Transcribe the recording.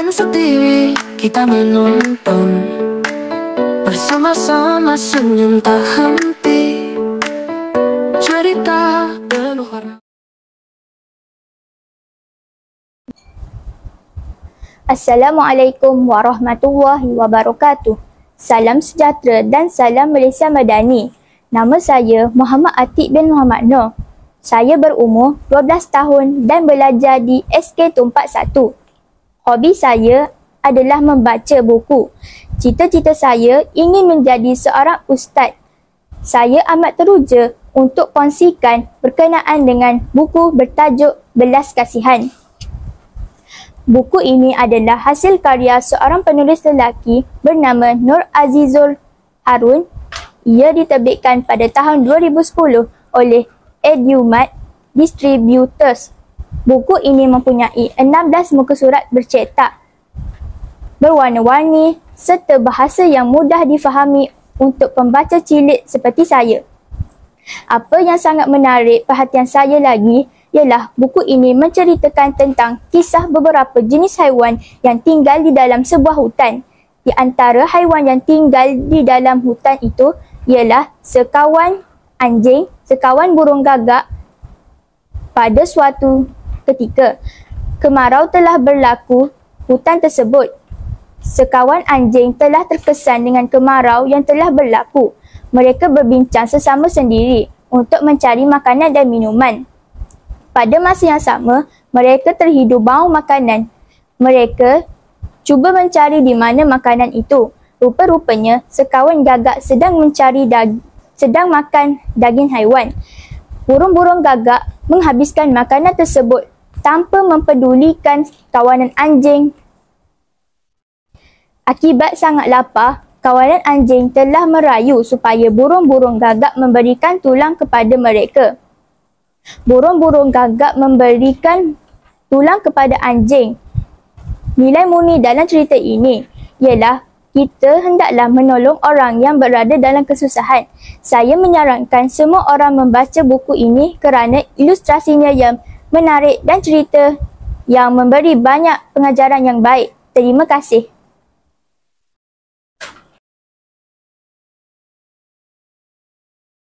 TV kita menonton, bersama-sama senyum tak henti, cerita penuh warna. Assalamualaikum warahmatullahi wabarakatuh. Salam sejahtera dan salam Malaysia Madani. Nama saya Muhammad Atiq bin Muhammad Noor. Saya berumur 12 tahun dan belajar di SK Tumpak 1. Hobi saya adalah membaca buku. Cita-cita saya ingin menjadi seorang ustaz. Saya amat teruja untuk kongsikan berkenaan dengan buku bertajuk Belas Kasihan. Buku ini adalah hasil karya seorang penulis lelaki bernama Nur Azizul Harun. Ia diterbitkan pada tahun 2010 oleh Edumat Distributors. Buku ini mempunyai 16 muka surat bercetak, berwarna-warni serta bahasa yang mudah difahami untuk pembaca cilik seperti saya. Apa yang sangat menarik perhatian saya lagi ialah buku ini menceritakan tentang kisah beberapa jenis haiwan yang tinggal di dalam sebuah hutan. Di antara haiwan yang tinggal di dalam hutan itu ialah sekawan anjing, sekawan burung gagak. Pada suatu ketika, kemarau telah berlaku hutan tersebut. Sekawan anjing telah terkesan dengan kemarau yang telah berlaku. Mereka berbincang sesama sendiri untuk mencari makanan dan minuman. Pada masa yang sama, mereka terhidu bau makanan. Mereka cuba mencari di mana makanan itu. Rupa-rupanya, sekawan gagak sedang makan daging haiwan. Burung-burung gagak menghabiskan makanan tersebut tanpa mempedulikan kawanan anjing. Akibat sangat lapar, kawanan anjing telah merayu supaya burung-burung gagak memberikan tulang kepada mereka. Burung-burung gagak memberikan tulang kepada anjing. Nilai murni dalam cerita ini ialah kita hendaklah menolong orang yang berada dalam kesusahan. Saya menyarankan semua orang membaca buku ini kerana ilustrasinya yang menarik dan cerita yang memberi banyak pengajaran yang baik. Terima kasih.